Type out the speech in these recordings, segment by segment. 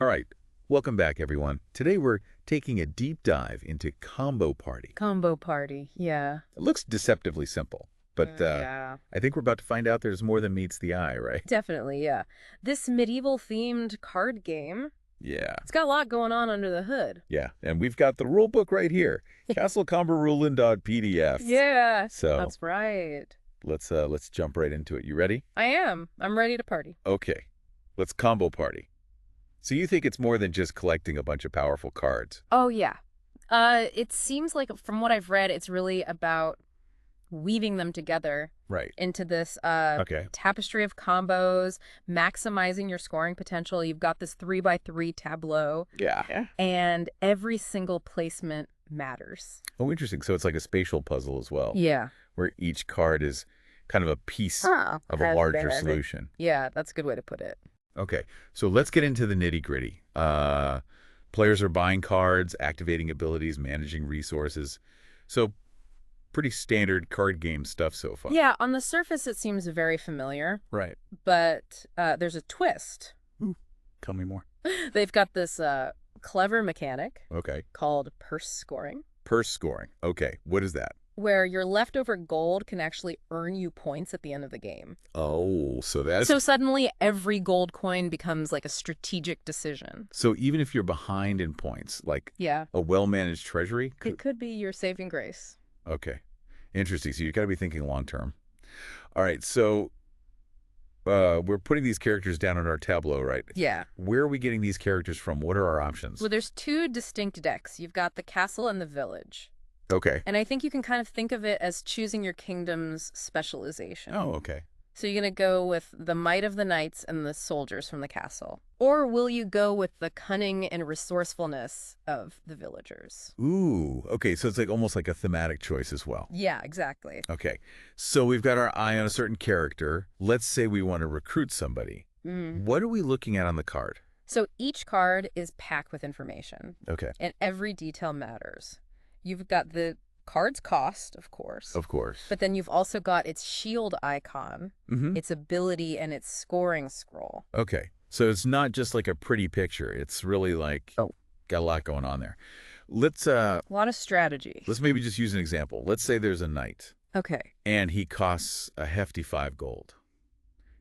All right, welcome back, everyone. Today we're taking a deep dive into Combo Party. Combo party, yeah. It looks deceptively simple, but Yeah. I think we're about to find out there's more than meets the eye, right? Definitely, yeah. This medieval-themed card game, Yeah, it's got a lot going on under the hood. yeah, and we've got the rule book right here, castlecomborulin.pdf. Yeah, So that's right. let's jump right into it. You ready? I am. I'm ready to party. Okay, let's Combo Party. So you think it's more than just collecting a bunch of powerful cards? Oh, yeah. It seems like from what I've read, it's really about weaving them together Right. into this Okay. tapestry of combos, maximizing your scoring potential. You've got this 3x3 tableau, Yeah. and every single placement matters. Oh, interesting. So it's like a spatial puzzle as well. Yeah. Where each card is kind of a piece Oh, of a larger solution. Yeah, that's a good way to put it. Okay, so let's get into the nitty-gritty. Players are buying cards, activating abilities, managing resources. So pretty standard card game stuff so far. Yeah, on the surface it seems very familiar, Right. but there's a twist. Ooh, tell me more. They've got this clever mechanic Okay. called purse scoring, Purse scoring. Okay, what is that? where your leftover gold can actually earn you points at the end of the game. Oh, so that's... So suddenly every gold coin becomes like a strategic decision. So even if you're behind in points, like Yeah, a well-managed treasury? it could be your saving grace. Okay, interesting. So you got to be thinking long-term. All right, so we're putting these characters down on our tableau, right? Yeah. Where are we getting these characters from? What are our options? Well, there's two distinct decks. You've got the castle and the village. Okay. And I think you can kind of think of it as choosing your kingdom's specialization. Oh, okay. So you're going to go with the might of the knights and the soldiers from the castle? Or will you go with the cunning and resourcefulness of the villagers? Ooh, okay. So it's like almost like a thematic choice as well. Yeah, exactly. Okay. So we've got our eye on a certain character. Let's say we want to recruit somebody. What are we looking at on the card? So each card is packed with information, Okay. and every detail matters. You've got the card's cost, of course. Of course. But then you've also got its shield icon, its ability, and its scoring scroll. Okay. So it's not just like a pretty picture. It's really like got a lot going on there. Let's A lot of strategy. maybe just use an example. Let's say there's a knight Okay. and he costs a hefty 5 gold.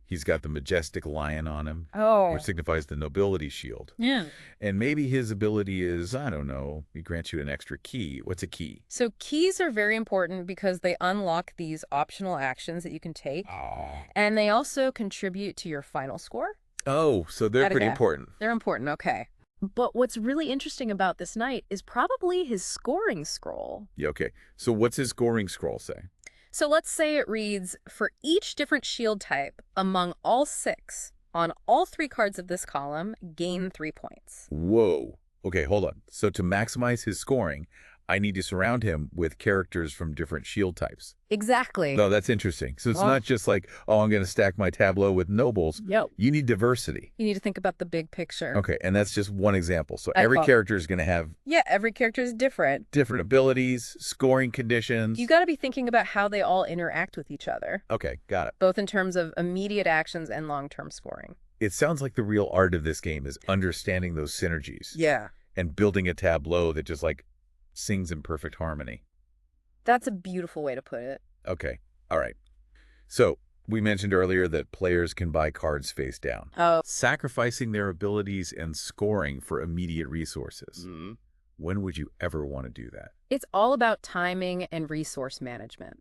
He's got the majestic lion on him, Oh. which signifies the nobility shield. Yeah. And maybe his ability is, I don't know, he grants you an extra key. What's a key? So keys are very important because they unlock these optional actions that you can take. Oh. And they also contribute to your final score. Oh, so they're pretty Okay. important. They're important, okay. But what's really interesting about this knight is probably his scoring scroll. Yeah, okay. So what's his scoring scroll say? So let's say it reads, for each different shield type among all 6 on all 3 cards of this column, gain 3 points. Whoa. Okay, hold on. So to maximize his scoring, I need to surround him with characters from different shield types. Exactly. No, that's interesting. So it's Well- not just like, oh, I'm going to stack my tableau with nobles. Yep. You need diversity. You need to think about the big picture. Okay, and that's just one example. So every Oh. character is going to have Yeah, every character is different. different abilities, scoring conditions. You got to be thinking about how they all interact with each other, Okay, got it. both in terms of immediate actions and long-term scoring. It sounds like the real art of this game is understanding those synergies Yeah. and building a tableau that just like sings in perfect harmony. That's a beautiful way to put it. Okay, all right. So we mentioned earlier that players can buy cards face down, Oh. sacrificing their abilities and scoring for immediate resources. When would you ever want to do that? It's all about timing and resource management.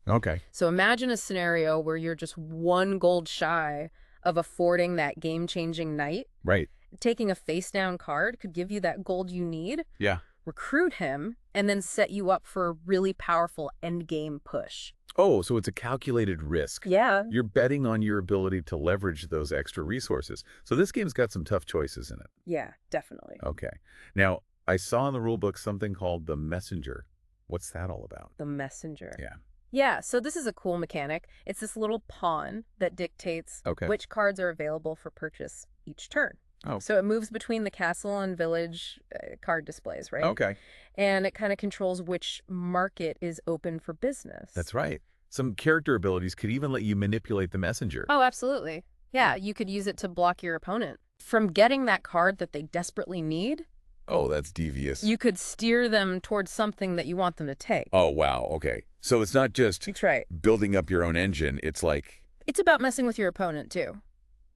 Okay. So imagine a scenario where you're just 1 gold shy of affording that game-changing knight. Right. Taking a face-down card could give you that gold you need, Yeah. recruit him, and then set you up for a really powerful endgame push. Oh, so it's a calculated risk. Yeah. You're betting on your ability to leverage those extra resources. So this game's got some tough choices in it. Yeah, definitely. Okay. Now, I saw in the rule book something called the messenger. What's that all about? The messenger. Yeah. Yeah, so this is a cool mechanic. It's this little pawn that dictates Okay. which cards are available for purchase each turn. Oh. So it moves between the castle and village card displays, right? Okay. And it kind of controls which market is open for business. That's right. Some character abilities could even let you manipulate the messenger. Oh, absolutely. Yeah, you could use it to block your opponent. from getting that card that they desperately need, Oh, that's devious. you could steer them towards something that you want them to take. Oh, wow. Okay. So it's not just That's right. building up your own engine. It's like It's about messing with your opponent, too.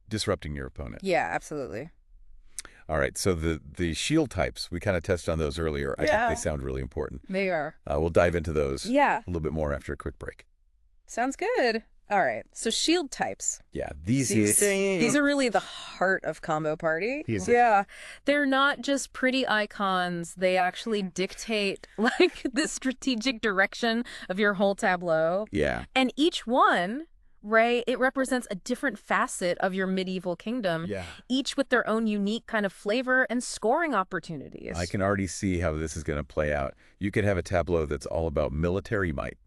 disrupting your opponent. Yeah, absolutely. All right. So the shield types, we kind of touched on those earlier. I think Yeah. they sound really important. They are. We'll dive into those Yeah. a little bit more after a quick break. Sounds good. All right. So shield types. Yeah. These are really the heart of Combo Party. These are- Yeah. They're not just pretty icons. They actually dictate like the strategic direction of your whole tableau. Yeah. And each one, right, it represents a different facet of your medieval kingdom, Yeah. each with their own unique kind of flavor and scoring opportunities. I can already see how this is going to play out. You could have a tableau that's all about military might.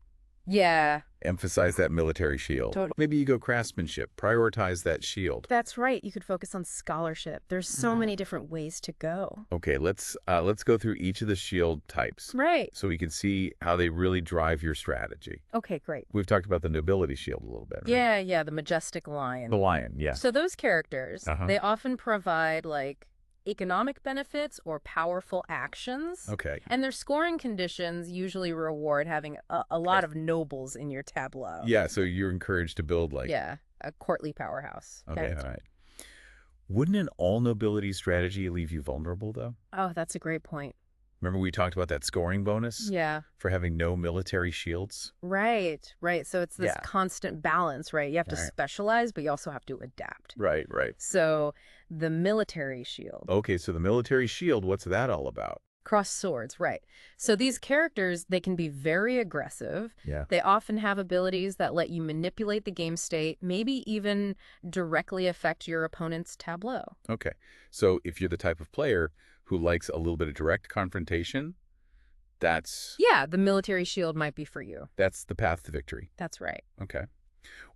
Yeah. Emphasize that military shield. Totally. Maybe you go craftsmanship. Prioritize that shield. That's right. You could focus on scholarship. There's so many different ways to go. Okay, let's go through each of the shield types Right. so we can see how they really drive your strategy. Okay, great. We've talked about the nobility shield a little bit, right? Yeah, the majestic lion. The lion, yeah. So those characters, Uh-huh. they often provide like economic benefits or powerful actions. Okay. And their scoring conditions usually reward having a lot of nobles in your tableau. Yeah, so you're encouraged to build like... Yeah, a courtly powerhouse. Okay, all right. Wouldn't an all-nobility strategy leave you vulnerable, though? Oh, that's a great point. Remember we talked about that scoring bonus Yeah. for having no military shields? Right. So it's this Yeah. constant balance, right? You have to Right. specialize, but you also have to adapt. Right. So the military shield. Okay, so the military shield, what's that all about? Cross swords, right. So these characters, they can be very aggressive. Yeah. They often have abilities that let you manipulate the game state, maybe even directly affect your opponent's tableau. Okay, so if you're the type of player who likes a little bit of direct confrontation, that's Yeah, the military shield might be for you. the path to victory. That's right. Okay.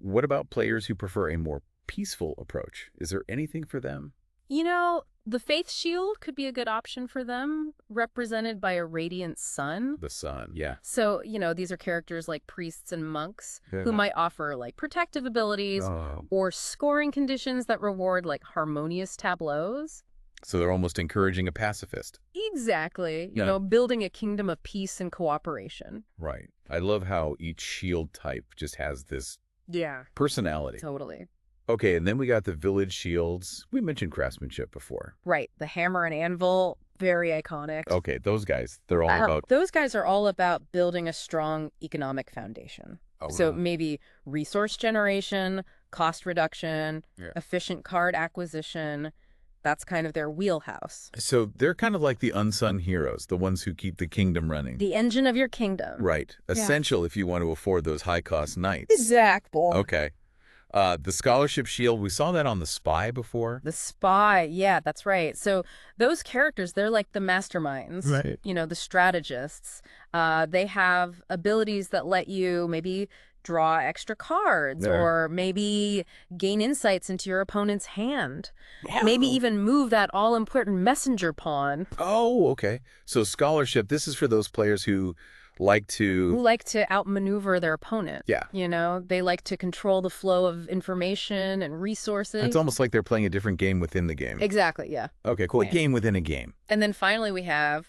What about players who prefer a more peaceful approach? Is there anything for them? You know, the faith shield could be a good option for them, represented by a radiant sun. The sun, yeah. So, these are characters like priests and monks Yeah. who might offer like protective abilities Oh. or scoring conditions that reward like harmonious tableaus. So they're almost encouraging a pacifist. Exactly. You Yeah. know, building a kingdom of peace and cooperation. Right. I love how each shield type just has this Yeah. personality. Totally. Okay, and then we got the village shields. We mentioned craftsmanship before. Right. The hammer and anvil, very iconic. Okay, those guys, they're all about... Those guys are all about building a strong economic foundation. Oh, So wow. maybe resource generation, cost reduction, Yeah. efficient card acquisition. That's kind of their wheelhouse. So they're kind of like the unsung heroes, the ones who keep the kingdom running. The engine of your kingdom. Right. Essential if you want to afford those high-cost knights. Exactly. Okay. The scholarship shield, we saw that on the spy before. The spy. Yeah, that's right. So those characters, they're like the masterminds. Right. The strategists. They have abilities that let you maybe draw extra cards Yeah. or maybe gain insights into your opponent's hand. Yeah. Maybe even move that all-important messenger pawn. Oh, okay. So scholarship, this is for those players who like Who to... like to outmaneuver their opponent. Yeah. They like to control the flow of information and resources. It's almost like they're playing a different game within the game. Exactly, yeah. Okay, cool. Yeah. A game within a game. And then finally we have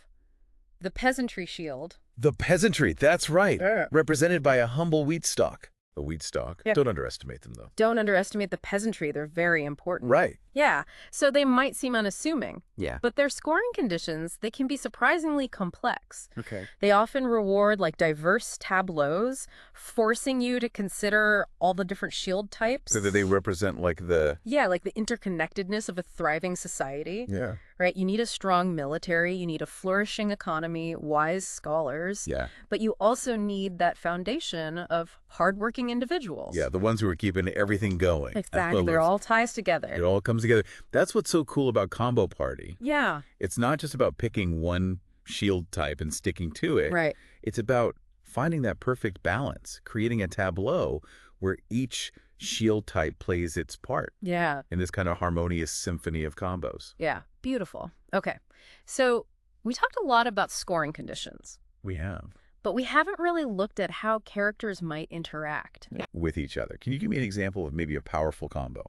the peasantry shield. The peasantry, that's right. Yeah. Represented by a humble wheat stalk. A wheat stalk. Yeah. Don't underestimate them, though. Don't underestimate the peasantry. They're very important. Right. Yeah. So they might seem unassuming, Yeah. but their scoring conditions, they can be surprisingly complex. Okay. They often reward like diverse tableaus, forcing you to consider all the different shield types. So that they represent like the... Yeah, like the interconnectedness of a thriving society, Yeah. right? You need a strong military, you need a flourishing economy, wise scholars, Yeah. but you also need that foundation of hardworking individuals. Yeah, the ones who are keeping everything going. Exactly. They're all ties together. It all comes together. That's what's so cool about Combo Party. Yeah. It's not just about picking one shield type and sticking to it. Right. It's about finding that perfect balance, creating a tableau where each shield type plays its part Yeah. in this kind of harmonious symphony of combos. Yeah. Beautiful. Okay. So we talked a lot about scoring conditions, We have but we haven't really looked at how characters might interact. with each other. Can you give me an example of maybe a powerful combo?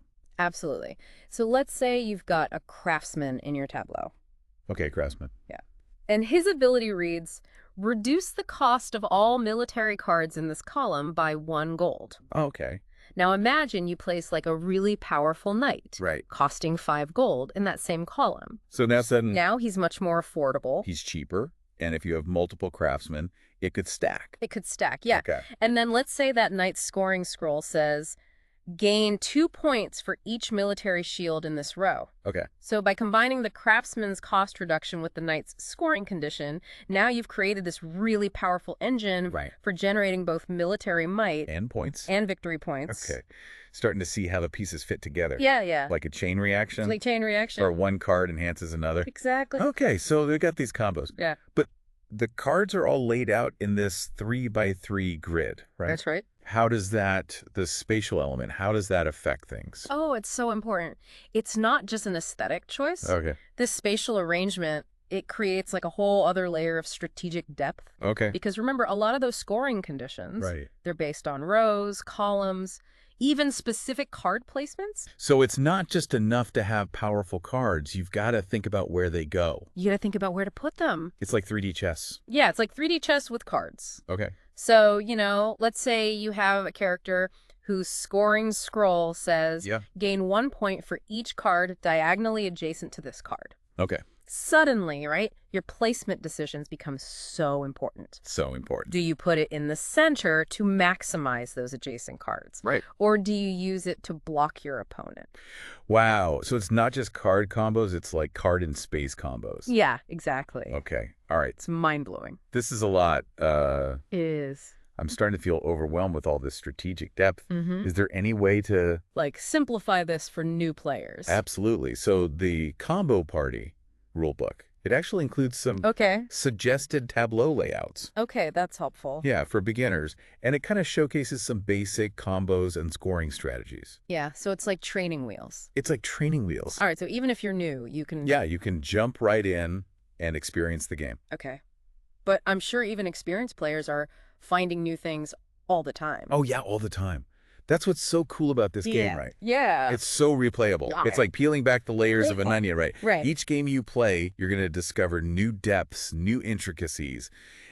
Absolutely. So let's say you've got a craftsman in your tableau. Okay, craftsman. Yeah. And his ability reads, reduce the cost of all military cards in this column by 1 gold. Okay. Now imagine you place like a really powerful knight, Right. costing 5 gold in that same column. So now sudden Now he's much more affordable. he's cheaper, and if you have multiple craftsmen, it could stack. It could stack, yeah. Okay. And then let's say that knight's scoring scroll says, gain 2 points for each military shield in this row. Okay. So by combining the craftsman's cost reduction with the knight's scoring condition, now you've created this really powerful engine Right. for generating both military might And points. and victory points. Okay. Starting to see how the pieces fit together. Yeah, yeah. Like a chain reaction. Like chain reaction. Or one card enhances another. Exactly. Okay, so they got these combos. Yeah. But the cards are all laid out in this 3x3 grid, right? That's right. How does that, the spatial element, how does that affect things? Oh, it's so important. It's not just an aesthetic choice. Okay. This spatial arrangement, it creates like a whole other layer of strategic depth. Okay. Because remember, a lot of those scoring conditions, Right. they're based on rows, columns, even specific card placements. So it's not just enough to have powerful cards. You've got to think about where they go. You got to think about where to put them. It's like 3D chess. Yeah, it's like 3D chess with cards. Okay. So, let's say you have a character whose scoring scroll says, Yeah. gain 1 point for each card diagonally adjacent to this card. Okay. Suddenly, right, your placement decisions become so important. So important. Do you put it in the center to maximize those adjacent cards? Right. Or do you use it to block your opponent? Wow. So it's not just card combos, it's like card and space combos. Yeah, exactly. Okay. All right. It's mind-blowing. This is a lot. It is. I'm starting to feel overwhelmed with all this strategic depth. Mm-hmm. Is there any way to... Like, simplify this for new players. Absolutely. So the combo party rulebook, it actually includes some Okay. suggested tableau layouts. Okay, that's helpful. Yeah, for beginners. And it kind of showcases some basic combos and scoring strategies. Yeah, so it's like training wheels. It's like training wheels. All right, so even if you're new, you can... Yeah, you can jump right in and experience the game. Okay. But I'm sure even experienced players are finding new things all the time. Oh, yeah, all the time. That's what's so cool about this game, right? Yeah. It's so replayable. Okay. It's like peeling back the layers of an onion, right? Right. Each game you play, you're going to discover new depths, new intricacies.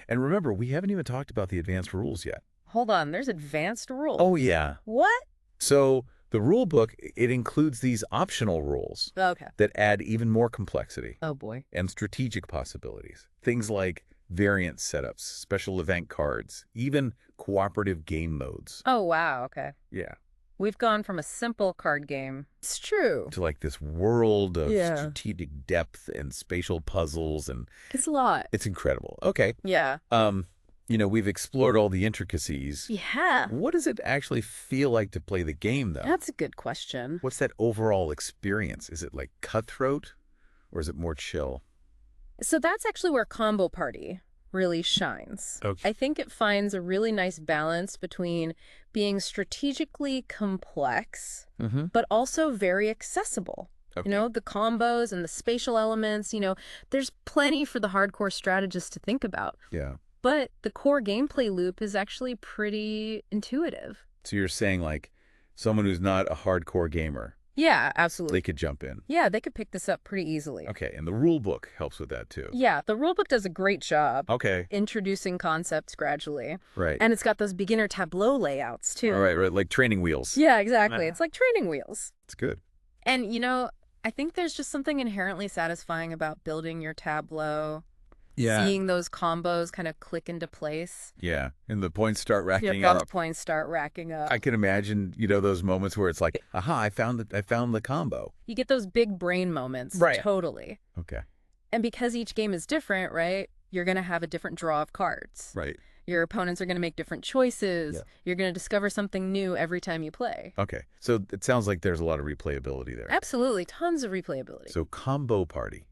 And remember, we haven't even talked about the advanced rules yet. Hold on, there's advanced rules. Oh, yeah. What? So the rule book, it includes these optional rules Okay. that add even more complexity Oh, boy. and strategic possibilities. Things like variant setups, special event cards, even cooperative game modes. Oh, wow, okay. Yeah. We've gone from a simple card game. It's true. To like this world of Yeah. strategic depth and spatial puzzles, and It's a lot. it's incredible. Okay. Yeah. We've explored all the intricacies. Yeah. What does it actually feel like to play the game, though? That's a good question. What's that overall experience? Is it like cutthroat, or is it more chill? So that's actually where Combo Party really shines. Okay. I think it finds a really nice balance between being strategically complex, Mm-hmm. but also very accessible. Okay. The combos and the spatial elements, there's plenty for the hardcore strategist to think about. Yeah. But the core gameplay loop is actually pretty intuitive. So you're saying like someone who's not a hardcore gamer, Yeah, absolutely. they could jump in. Yeah, they could pick this up pretty easily. Okay, and the rule book helps with that too. Yeah, the rulebook does a great job Okay, introducing concepts gradually. right. And it's got those beginner tableau layouts, too. All right, right, like training wheels. Yeah, exactly. It's like training wheels. It's good. And, I think there's just something inherently satisfying about building your tableau, seeing those combos kind of click into place. Yeah, and the points start racking Those up. points start racking up. I can imagine, those moments where it's like, aha, I found the combo. You get those big brain moments. Right. Totally. Okay. And because each game is different, right, you're going to have a different draw of cards. Right. Your opponents are going to make different choices. Yeah. You're going to discover something new every time you play. Okay. So it sounds like there's a lot of replayability there. Absolutely. Tons of replayability. So combo party.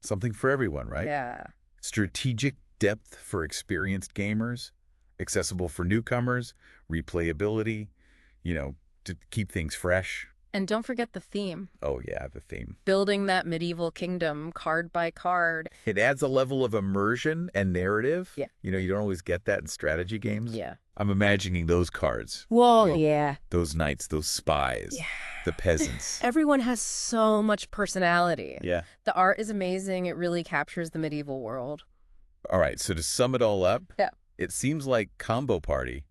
Something for everyone, right? Yeah. Strategic depth for experienced gamers, accessible for newcomers, replayability, to keep things fresh. And don't forget the theme. Oh, yeah, the theme. Building that medieval kingdom card by card. It adds a level of immersion and narrative. Yeah. You don't always get that in strategy games. Yeah. I'm imagining those cards, Whoa, yeah. those knights, those spies, Yeah. the peasants. Everyone has so much personality. Yeah. The art is amazing. It really captures the medieval world. All right, so to sum it all up, Yeah. it seems like Combo Party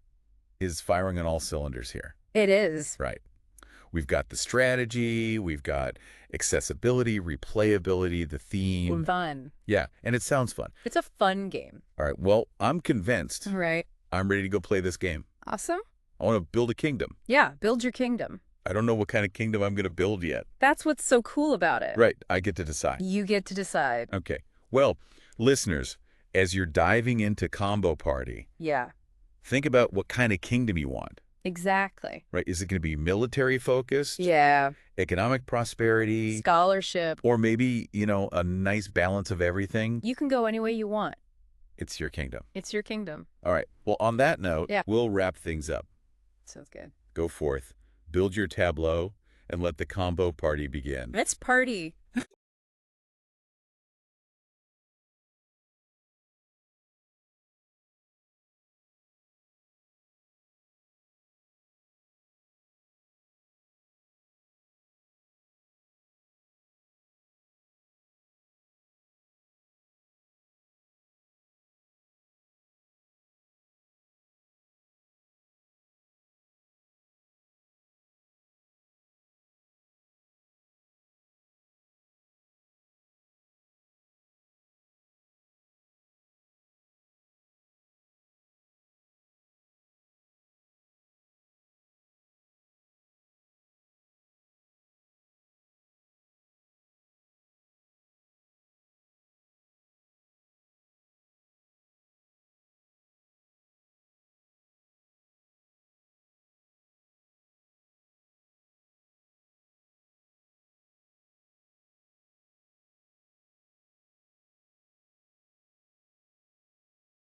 is firing on all cylinders here. It is. Right. We've got the strategy, we've got accessibility, replayability, the theme. Fun. Yeah, and it sounds fun. It's a fun game. All right, well, I'm convinced. All right. I'm ready to go play this game. Awesome. I want to build a kingdom. Yeah, build your kingdom. I don't know what kind of kingdom I'm going to build yet. That's what's so cool about it. Right, I get to decide. You get to decide. Okay, well, listeners, as you're diving into Combo Party, Yeah, think about what kind of kingdom you want. exactly. Right, is it going to be military focused? Yeah. Economic prosperity? Scholarship. Or maybe, a nice balance of everything? You can go any way you want. It's your kingdom. It's your kingdom. All right, well, on that note, Yeah. we'll wrap things up. Sounds good. Go forth, build your tableau, and let the Combo Party begin. Let's party.